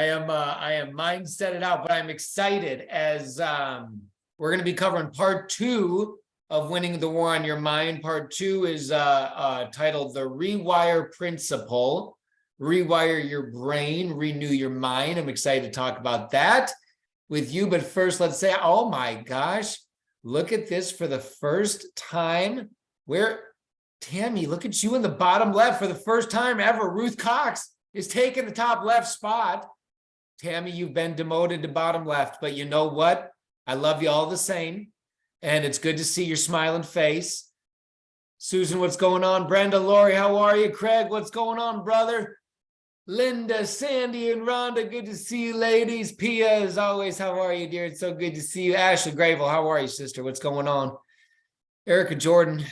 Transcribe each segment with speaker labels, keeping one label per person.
Speaker 1: I am mindseted out, but I'm excited as we're going to be covering part 2 of Winning the War on Your Mind. Part 2 is titled The Rewire Principle. Rewire your brain, renew your mind. I'm excited to talk about that with you. But first, let's say, oh my gosh, look at this for the first time. Tammy, look at you in the bottom left for the first time ever. Ruth Cox is taking the top left spot. Tammy, you've been demoted to bottom left, but you know what? I love you all the same, and it's good to see your smiling face. Susan, what's going on? Brenda, Lori, how are you? Craig, what's going on, brother? Linda, Sandy, and Rhonda, good to see you, ladies. Pia, as always, how are you, dear? It's so good to see you. Ashley Gravel, how are you, sister? What's going on? Erica Jordan,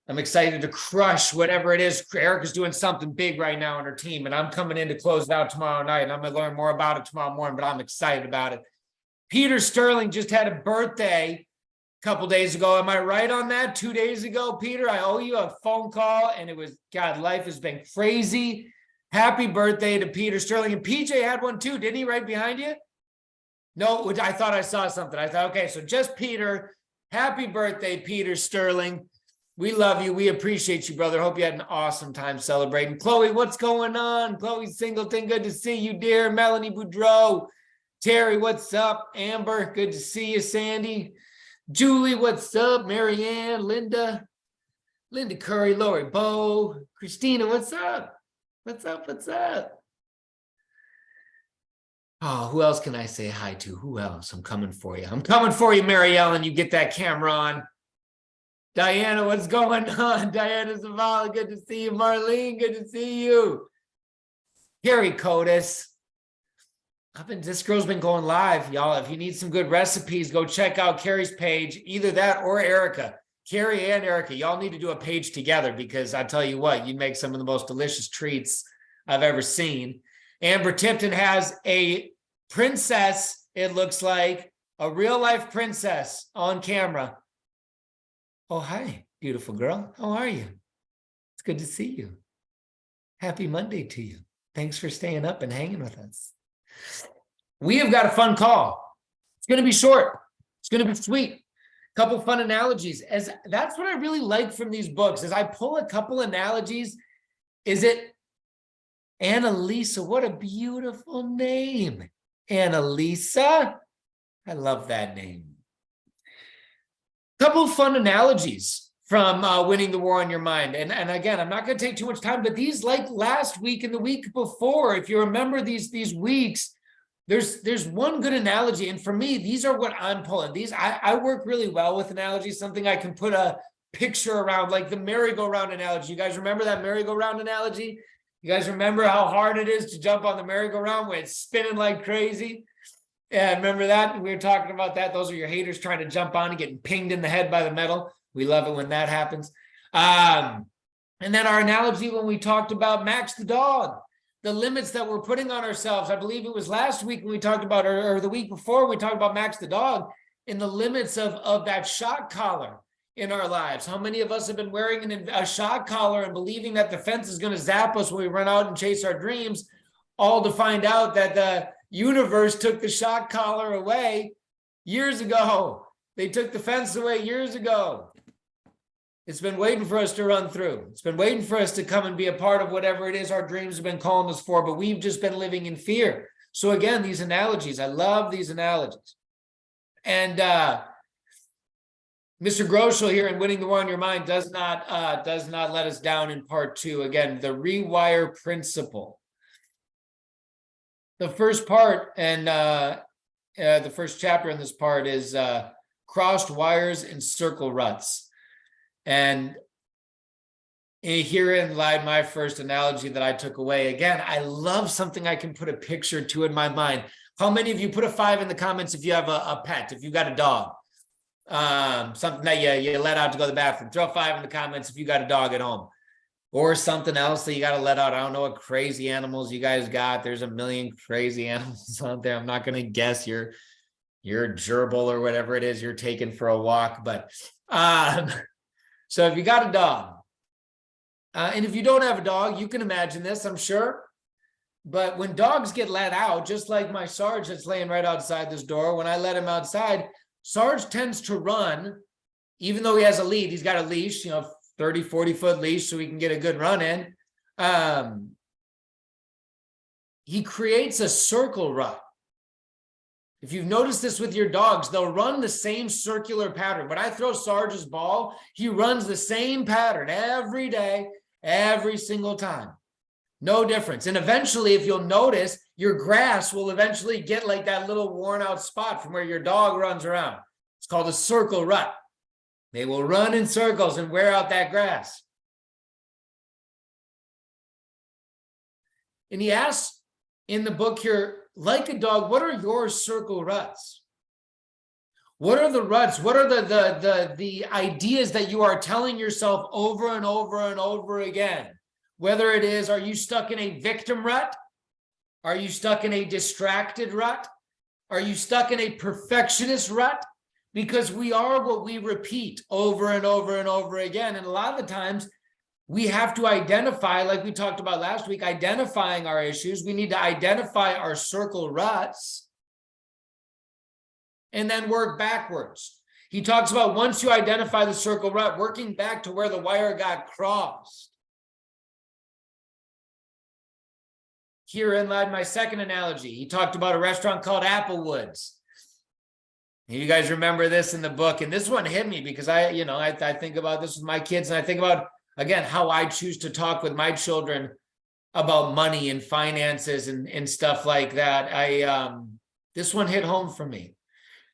Speaker 1: I'm excited to crush whatever it is. Erica's doing something big right now on her team, and I'm coming in to close it out tomorrow night, and I'm going to learn more about it tomorrow morning, but I'm excited about it. Peter Sterling just had a birthday a couple days ago. Am I right on that? 2 days ago, Peter? I owe you a phone call, and it was, God, life has been crazy. Happy birthday to Peter Sterling. And PJ had one too, didn't he, right behind you? No, I thought I saw something. I thought, okay, so just Peter. Happy birthday, Peter Sterling. We love you. We appreciate you, brother. Hope you had an awesome time celebrating. Chloe, what's going on? Chloe Singleton, good to see you, dear. Melanie Boudreau. Terry, what's up? Amber, good to see you. Sandy. Julie, what's up? Marianne, Linda Curry, Lori Bo. Christina, what's up? What's up? Oh, who else can I say hi to? Who else? I'm coming for you. Mary Ellen. You get that camera on. Diana, what's going on? Diana Zavala, good to see you. Marlene, good to see you. Carrie Cotis. This girl's been going live, y'all. If you need some good recipes, go check out Carrie's page. Either that or Erica. Carrie and Erica, y'all need to do a page together, because I tell you what, you make some of the most delicious treats I've ever seen. Amber Tipton has a princess, it looks like, a real-life princess on camera. Oh, hi, beautiful girl. How are you? It's good to see you. Happy Monday to you. Thanks for staying up and hanging with us. We have got a fun call. It's going to be short. It's going to be sweet. A couple fun analogies. That's what I really like from these books, is I pull a couple analogies. Is it Annalisa? What a beautiful name. Annalisa. I love that name. Couple of fun analogies from Winning the War on Your Mind. And again, I'm not going to take too much time, but these, like last week and the week before, if you remember these weeks, there's one good analogy. And for me, these are what I'm pulling. I work really well with analogies, something I can put a picture around, like the merry-go-round analogy. You guys remember that merry-go-round analogy? You guys remember how hard it is to jump on the merry-go-round when it's spinning like crazy? Yeah, remember that? We were talking about that. Those are your haters trying to jump on and getting pinged in the head by the metal. We love it when that happens. And then our analogy when we talked about Max the dog, the limits that we're putting on ourselves. I believe it was last week when we talked about, or the week before, we talked about Max the dog and the limits of that shock collar in our lives. How many of us have been wearing a shock collar and believing that the fence is going to zap us when we run out and chase our dreams, all to find out that the universe took the shock collar away years ago. They took the fence away years ago. It's been waiting for us to run through. It's been waiting for us to come and be a part of whatever it is our dreams have been calling us for, but we've just been living in fear. So again, these analogies, I love these analogies. And Mr. Groschel here in Winning the War on Your Mind does not let us down in part 2. Again, the rewire principle. The first part and the first chapter in this part is crossed wires and circle ruts. And herein lied my first analogy that I took away. Again, I love something I can put a picture to in my mind. How many of you put a 5 in the comments if you have a pet, if you got a dog? Something that you let out to go to the bathroom. Throw a 5 in the comments if you got a dog at home. Or something else that you got to let out. I don't know what crazy animals you guys got. There's a million crazy animals out there. I'm not going to guess your gerbil or whatever it is you're taking for a walk. But so if you got a dog, and if you don't have a dog, you can imagine this, I'm sure. But when dogs get let out, just like my Sarge that's laying right outside this door, when I let him outside, Sarge tends to run, even though he has a lead. He's got a leash, 30, 40-foot leash, so he can get a good run in. He creates a circle rut. If you've noticed this with your dogs, they'll run the same circular pattern. When I throw Sarge's ball, he runs the same pattern every day, every single time. No difference. And eventually, if you'll notice, your grass will eventually get like that little worn out spot from where your dog runs around. It's called a circle rut. They will run in circles and wear out that grass. And he asks in the book here, like a dog, what are your circle ruts? What are the ruts? What are the ideas that you are telling yourself over and over and over again? Whether it is, are you stuck in a victim rut? Are you stuck in a distracted rut? Are you stuck in a perfectionist rut? Because we are what we repeat over and over and over again. And a lot of the times we have to identify, like we talked about last week, identifying our issues. We need to identify our circle ruts and then work backwards. He talks about once you identify the circle rut, working back to where the wire got crossed. Herein lied my second analogy. He talked about a restaurant called Applewoods. You guys remember this in the book, and this one hit me because I think about this with my kids, and I think about, again, how I choose to talk with my children about money and finances and stuff like that. This one hit home for me.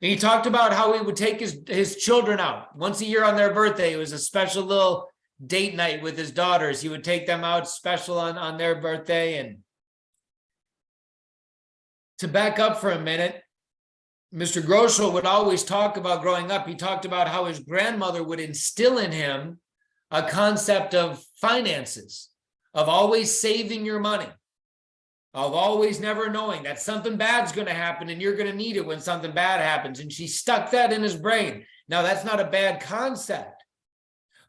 Speaker 1: And he talked about how he would take his children out once a year on their birthday. It was a special little date night with his daughters. He would take them out special on their birthday. And to back up for a minute, Mr. Groschel would always talk about growing up. He talked about how his grandmother would instill in him a concept of finances, of always saving your money, of always never knowing that something bad's going to happen and you're going to need it when something bad happens. And she stuck that in his brain. Now, that's not a bad concept,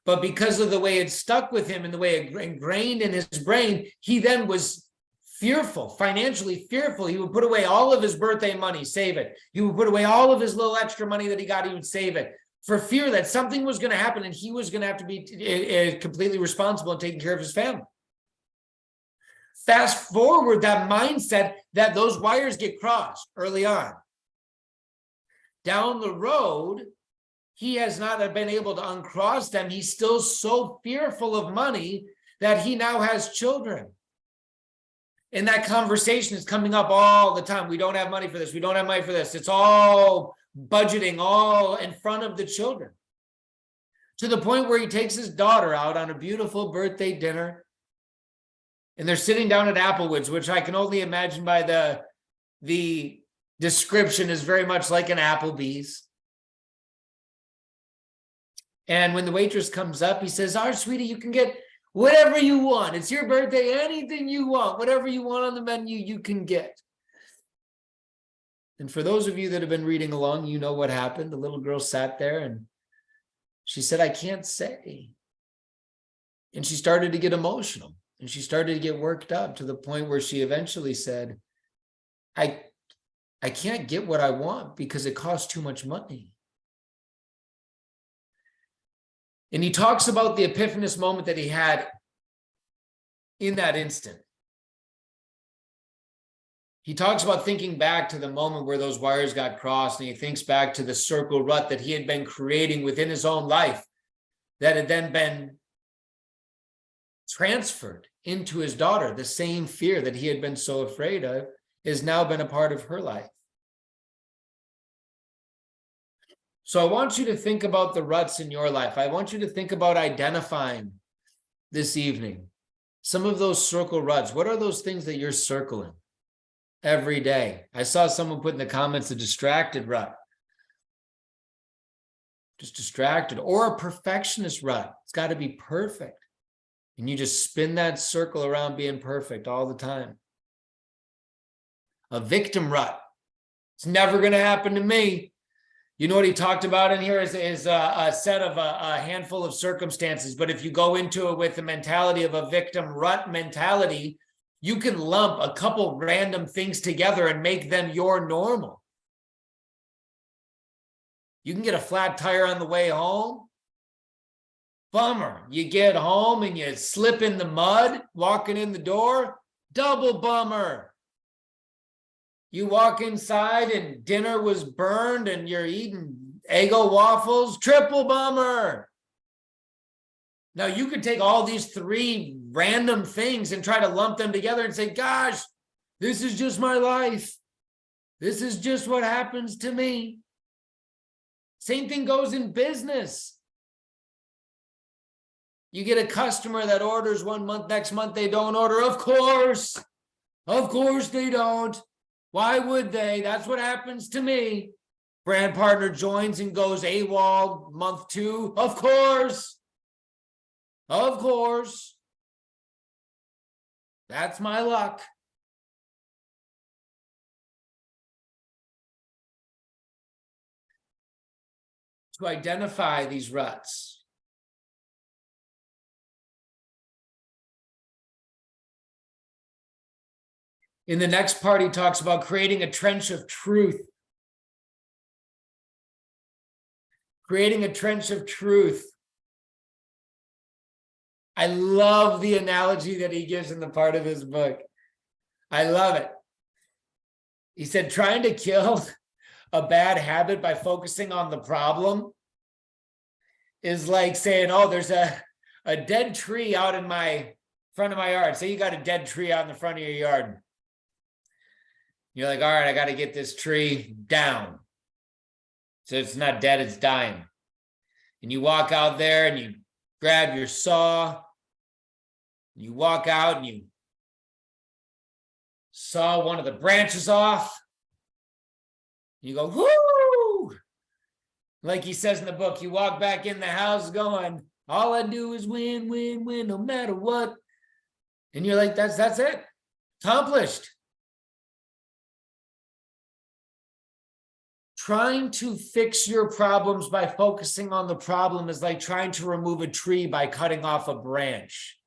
Speaker 1: but because of the way it stuck with him and the way it ingrained in his brain, he then was fearful, financially fearful. He would put away all of his birthday money, save it. He would put away all of his little extra money that he got, he would save it for fear that something was going to happen and he was going to have to be completely responsible and taking care of his family. Fast forward that mindset that those wires get crossed early on. Down the road, he has not been able to uncross them. He's still so fearful of money that he now has children. And that conversation is coming up all the time. We don't have money for this. We don't have money for this. It's all budgeting, all in front of the children. To the point where he takes his daughter out on a beautiful birthday dinner. And they're sitting down at Applewoods, which I can only imagine by the description is very much like an Applebee's. And when the waitress comes up, he says, "Our sweetie, you can get whatever you want. It's your birthday, anything you want, whatever you want on the menu, you can get." And for those of you that have been reading along, you know what happened. The little girl sat there and she said, "I can't say." And she started to get emotional and she started to get worked up to the point where she eventually said, I can't get what I want because it costs too much money. And he talks about the epiphanous moment that he had in that instant. He talks about thinking back to the moment where those wires got crossed, and he thinks back to the circle rut that he had been creating within his own life that had then been transferred into his daughter. The same fear that he had been so afraid of has now been a part of her life. So I want you to think about the ruts in your life. I want you to think about identifying this evening some of those circle ruts. What are those things that you're circling every day? I saw someone put in the comments a distracted rut. Just distracted, or a perfectionist rut. It's got to be perfect. And you just spin that circle around being perfect all the time. A victim rut. It's never going to happen to me. You know what he talked about in here is a set of a handful of circumstances. But if you go into it with the mentality of a victim rut mentality, You can lump a couple random things together and make them your normal. You can get a flat tire on the way home. Bummer. You get home and you slip in the mud walking in the door. Double bummer. You walk inside and dinner was burned and you're eating Eggo waffles. Triple bummer. Now, you could take all these three random things and try to lump them together and say, gosh, this is just my life. This is just what happens to me. Same thing goes in business. You get a customer that orders 1 month, next month they don't order. Of course they don't. Why would they? That's what happens to me. Brand partner joins and goes AWOL month 2. Of course. That's my luck. To identify these ruts. In the next part, he talks about creating a trench of truth. Creating a trench of truth. I love the analogy that he gives in the part of his book. I love it. He said, trying to kill a bad habit by focusing on the problem is like saying, oh, there's a dead tree out in my front of my yard. Say you got a dead tree out in the front of your yard. You're like, all right, I got to get this tree down. So it's not dead, it's dying. And you walk out there and you grab your saw. You walk out and you saw one of the branches off. You go, whoo! Like he says in the book, you walk back in the house going, all I do is win, win, win, no matter what. And you're like, that's it. Accomplished. Trying to fix your problems by focusing on the problem is like trying to remove a tree by cutting off a branch.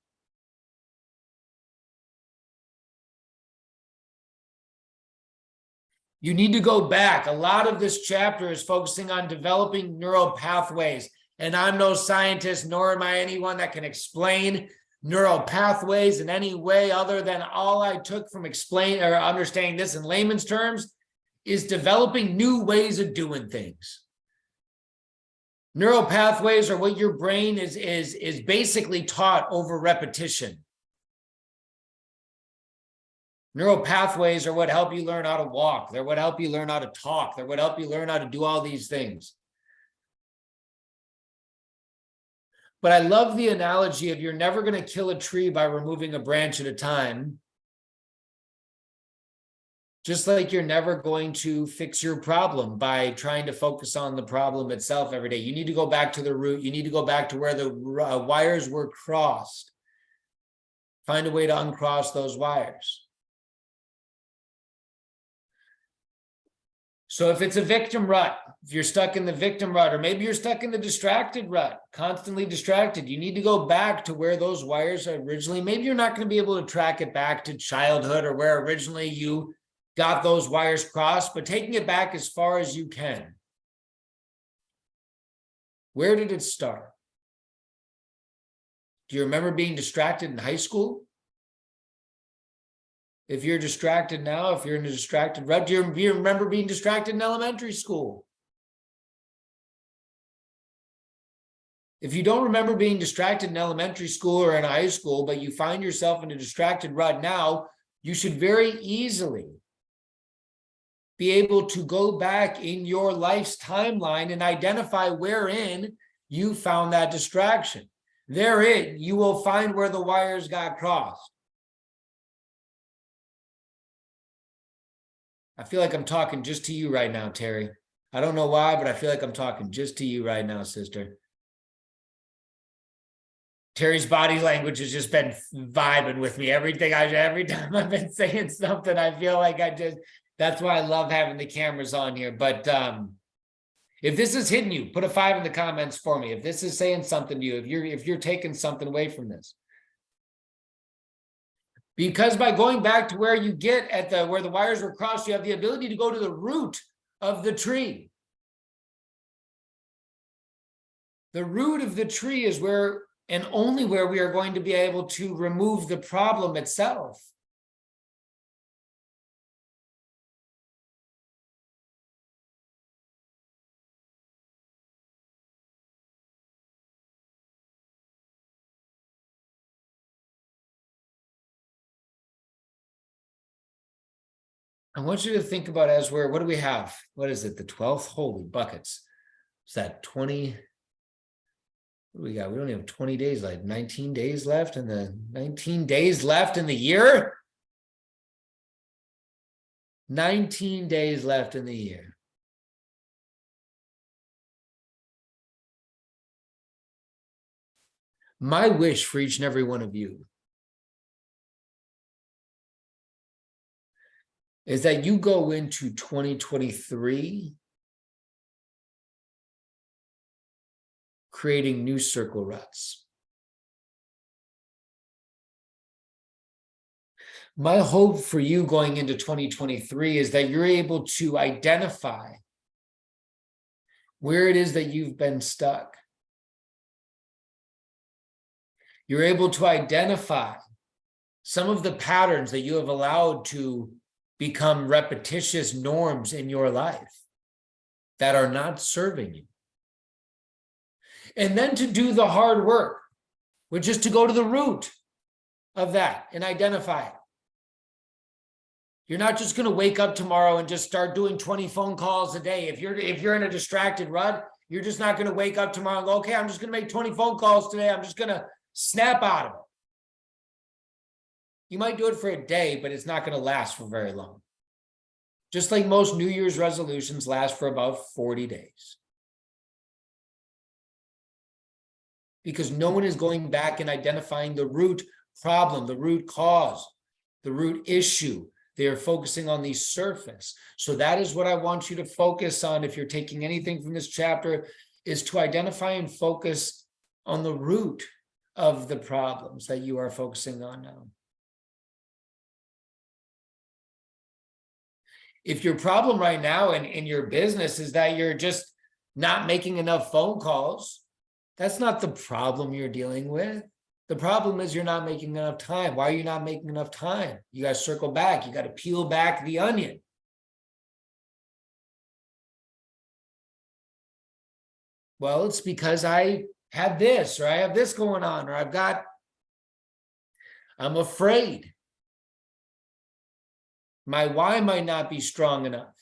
Speaker 1: You need to go back. A lot of this chapter is focusing on developing neural pathways. And I'm no scientist, nor am I anyone that can explain neural pathways in any way other than all I took from explaining or understanding this in layman's terms is developing new ways of doing things. Neural pathways are what your brain is basically taught over repetition. Neural pathways are what help you learn how to walk. They're what help you learn how to talk. They're what help you learn how to do all these things. But I love the analogy of you're never going to kill a tree by removing a branch at a time. Just like you're never going to fix your problem by trying to focus on the problem itself every day. You need to go back to the root. You need to go back to where the wires were crossed. Find a way to uncross those wires. So if it's a victim rut, if you're stuck in the victim rut, or maybe you're stuck in the distracted rut, constantly distracted, you need to go back to where those wires are originally. Maybe you're not going to be able to track it back to childhood or where originally you got those wires crossed, but taking it back as far as you can. Where did it start? Do you remember being distracted in high school? If you're distracted now, if you're in a distracted rut, do you remember being distracted in elementary school? If you don't remember being distracted in elementary school or in high school, but you find yourself in a distracted rut now, you should very easily be able to go back in your life's timeline and identify wherein you found that distraction. Therein, you will find where the wires got crossed. I feel like I'm talking just to you right now, Terry. I don't know why, but I feel like I'm talking just to you right now, sister. Terry's body language has just been vibing with me. Every time I've been saying something, I feel like that's why I love having the cameras on here. But if this is hitting you, put a 5 in the comments for me. If this is saying something to you, if you're taking something away from this. Because by going back to where you get at where the wires were crossed, you have the ability to go to the root of the tree. The root of the tree is where and only where we are going to be able to remove the problem itself. I want you to think about what do we have? What is it? The 12th? Holy buckets. Is that 20? What do we got? We only have 20 days left, 19 days left in the 19 days left in the year. 19 days left in the year. My wish for each and every one of you is that you go into 2023 creating new circle ruts. My hope for you going into 2023 is that you're able to identify where it is that you've been stuck. You're able to identify some of the patterns that you have allowed to become repetitious norms in your life that are not serving you. And then to do the hard work, which is to go to the root of that and identify it. You're not just going to wake up tomorrow and just start doing 20 phone calls a day. If you're in a distracted rut, you're just not going to wake up tomorrow and go, okay, I'm just going to make 20 phone calls today. I'm just going to snap out of it. You might do it for a day, but it's not going to last for very long. Just like most New Year's resolutions last for about 40 days. Because no one is going back and identifying the root problem, the root cause, the root issue. They are focusing on the surface. So that is what I want you to focus on. If you're taking anything from this chapter, is to identify and focus on the root of the problems that you are focusing on now. If your problem right now in your business is that you're just not making enough phone calls, that's not the problem you're dealing with. The problem is you're not making enough time. Why are you not making enough time? You got to circle back. You got to peel back the onion. Well, it's because I have this, or I have this going on, or I'm afraid. My why might not be strong enough.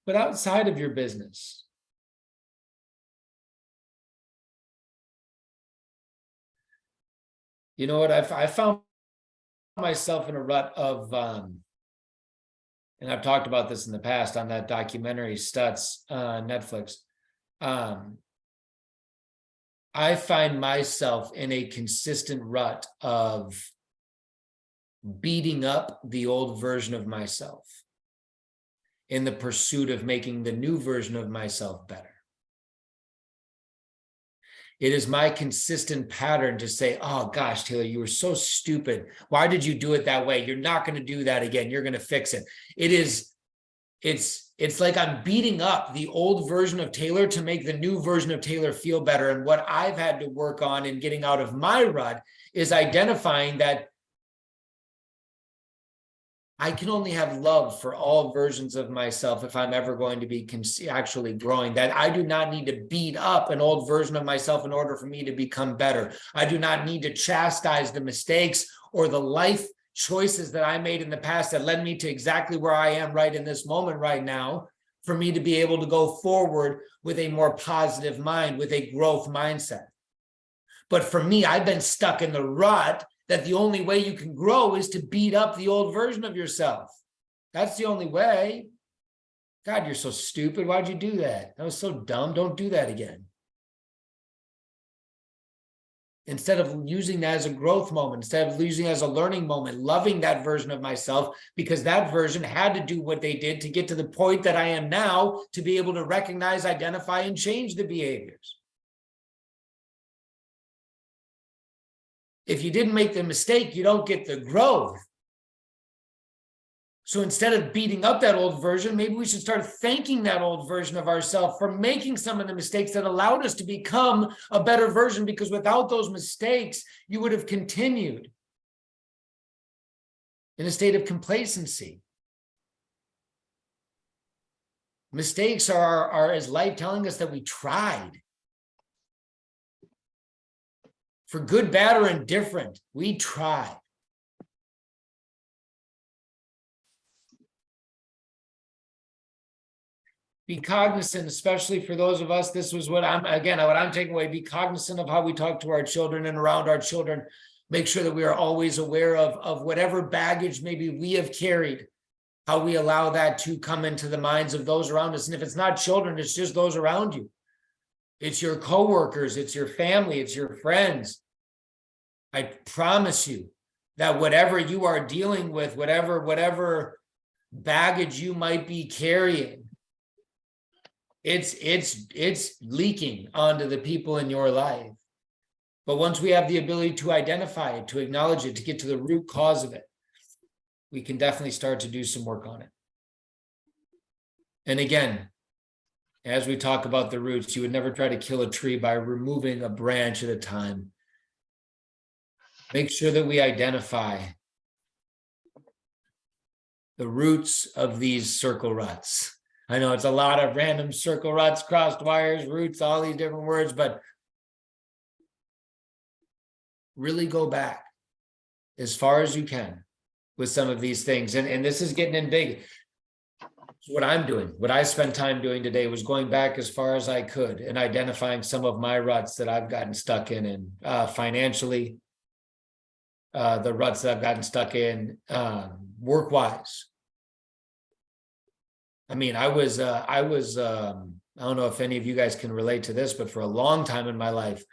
Speaker 1: But outside of your business, you know what? I found myself in a rut of, and I've talked about this in the past on that documentary Stutz on Netflix. I find myself in a consistent rut of beating up the old version of myself in the pursuit of making the new version of myself better. It is my consistent pattern to say, oh gosh, Taylor, you were so stupid. Why did you do it that way? You're not going to do that again. You're going to fix it. It's like I'm beating up the old version of Taylor to make the new version of Taylor feel better. And what I've had to work on in getting out of my rut is identifying that I can only have love for all versions of myself if I'm ever going to be actually growing, that I do not need to beat up an old version of myself in order for me to become better. I do not need to chastise the mistakes or the life choices that I made in the past that led me to exactly where I am right in this moment right now, for me to be able to go forward with a more positive mind, with a growth mindset. But for me, I've been stuck in the rut that the only way you can grow is to beat up the old version of yourself. That's the only way. God, you're so stupid. Why'd you do that? That was so dumb. Don't do that again. instead of using that as a growth moment, instead of using it as a learning moment, loving that version of myself, because that version had to do what they did to get to the point that I am now, to be able to recognize, identify, and change the behaviors. If you didn't make the mistake, you don't get the growth. So instead of beating up that old version, maybe we should start thanking that old version of ourselves for making some of the mistakes that allowed us to become a better version, because without those mistakes, you would have continued in a state of complacency. Mistakes are as life telling us that we tried. For good, bad, or indifferent, we tried. Be cognizant, especially for those of us, this was what I'm taking away, be cognizant of how we talk to our children and around our children. Make sure that we are always aware of whatever baggage maybe we have carried, how we allow that to come into the minds of those around us. And if it's not children, it's just those around you. It's your coworkers, it's your family, it's your friends. I promise you that whatever you are dealing with, whatever baggage you might be carrying, it's leaking onto the people in your life. But once we have the ability to identify it, to acknowledge it, to get to the root cause of it, we can definitely start to do some work on it. And again, as we talk about the roots, you would never try to kill a tree by removing a branch at a time. Make sure that we identify the roots of these circle ruts. I know it's a lot of random circle ruts, crossed wires, roots, all these different words, but really go back as far as you can with some of these things. And this is getting in big. What I'm doing, what I spent time doing today was going back as far as I could and identifying some of my ruts that I've gotten stuck in financially, the ruts that I've gotten stuck in work-wise. I mean, I don't know if any of you guys can relate to this, but for a long time in my life,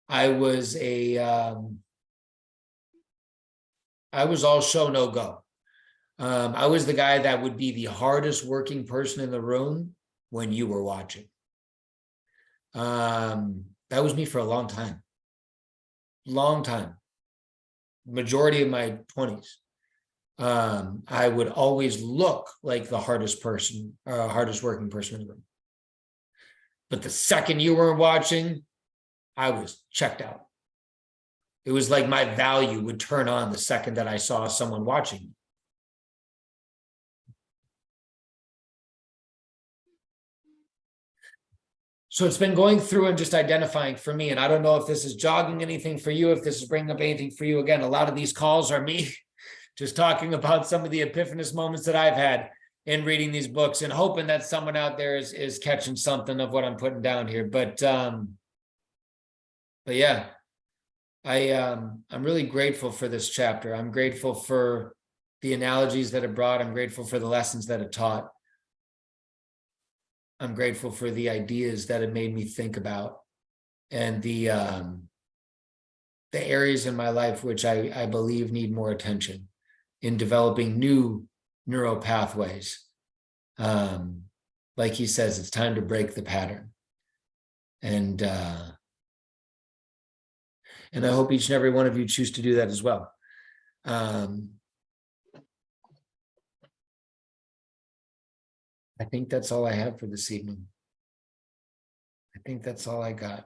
Speaker 1: I was all show, no go. I was the guy that would be the hardest working person in the room when you were watching. That was me for a long time. Majority of my 20s. I would always look like the hardest person, hardest working person in the room. But the second you were watching, I was checked out. It was like my value would turn on the second that I saw someone watching. So it's been going through and just identifying for me, and I don't know if this is jogging anything for you, if this is bringing up anything for you. Again, a lot of these calls are me just talking about some of the epiphanous moments that I've had in reading these books and hoping that someone out there is catching something of what I'm putting down here. But yeah, I'm really grateful for this chapter. I'm grateful for the analogies that it brought. I'm grateful for the lessons that it taught. I'm grateful for the ideas that it made me think about, and the areas in my life which I believe need more attention in developing new neural pathways. Like he says, it's time to break the pattern. And I hope each and every one of you choose to do that as well. I think that's all I have for this evening. I think that's all I got.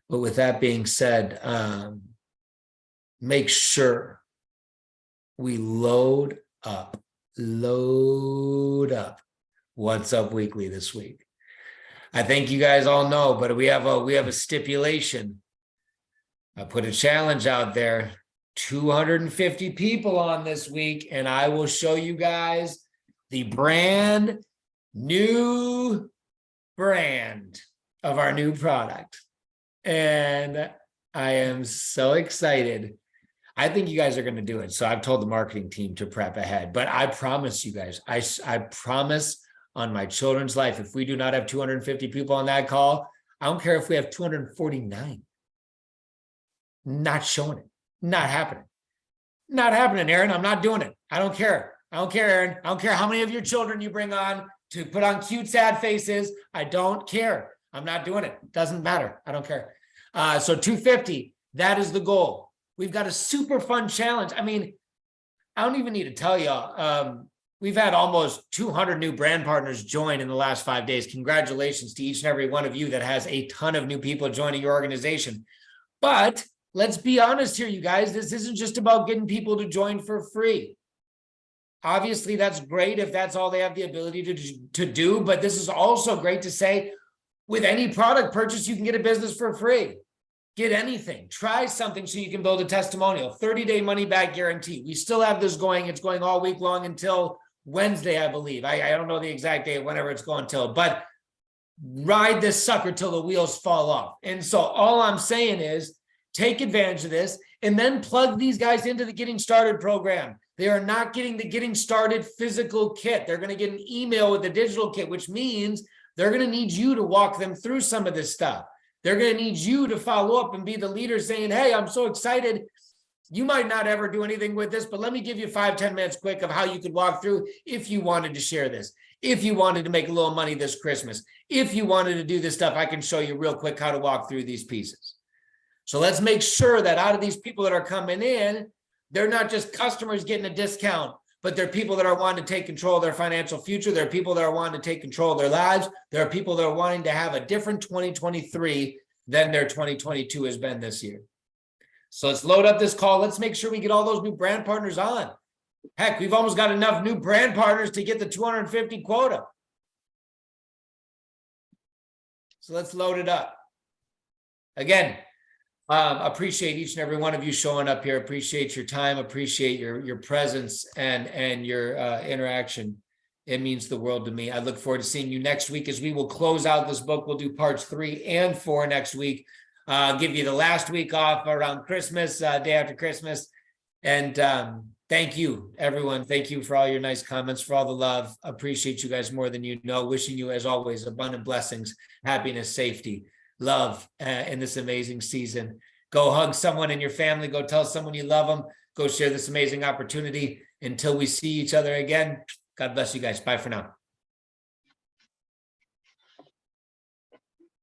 Speaker 1: But with that being said, make sure we load up What's Up Weekly this week. I think you guys all know, but we have a stipulation. I put a challenge out there, 250 people on this week, and I will show you guys the brand new brand of our new product. And I am so excited. I think you guys are going to do it. So I've told the marketing team to prep ahead, but I promise you guys, I promise on my children's life, if we do not have 250 people on that call, I don't care if we have 249. Not showing it. Not happening. Not happening, Aaron. I'm not doing it. I don't care. I don't care, Aaron. I don't care how many of your children you bring on to put on cute, sad faces. I don't care. I'm not doing it. Doesn't matter. I don't care. So 250, that is the goal. We've got a super fun challenge. I mean, I don't even need to tell y'all. We've had almost 200 new brand partners join in the last 5 days. Congratulations to each and every one of you that has a ton of new people joining your organization. But let's be honest here, you guys. This isn't just about getting people to join for free. Obviously, that's great if that's all they have the ability to do. But this is also great to say, with any product purchase, you can get a business for free. Get anything. Try something so you can build a testimonial. 30-day money-back guarantee. We still have this going. It's going all week long until Wednesday, I believe. I don't know the exact date, whenever it's going till. But ride this sucker till the wheels fall off. And so all I'm saying is take advantage of this and then plug these guys into the Getting Started program. They are not getting the Getting Started physical kit. They're going to get an email with the digital kit, which means they're going to need you to walk them through some of this stuff. They're going to need you to follow up and be the leader saying, hey, I'm so excited. You might not ever do anything with this, but let me give you 5-10 minutes quick of how you could walk through if you wanted to share this. If you wanted to make a little money this Christmas, if you wanted to do this stuff, I can show you real quick how to walk through these pieces. So let's make sure that out of these people that are coming in, they're not just customers getting a discount, but they're people that are wanting to take control of their financial future. There are people that are wanting to take control of their lives. There are people that are wanting to have a different 2023 than their 2022 has been this year. So let's load up this call. Let's make sure we get all those new brand partners on. Heck, we've almost got enough new brand partners to get the 250 quota. So let's load it up. Again, appreciate each and every one of you showing up here. Appreciate your time. Appreciate your presence and your interaction. It means the world to me. I look forward to seeing you next week as we will close out this book. We'll do parts 3 and 4 next week. Give you the last week off around Christmas, day after Christmas. And thank you, everyone. Thank you for all your nice comments, for all the love. Appreciate you guys more than you know. Wishing you, as always, abundant blessings, happiness, safety, love in this amazing season. Go hug someone in your family. Go tell someone you love them. Go share this amazing opportunity. Until we see each other again, God bless you guys. Bye for now.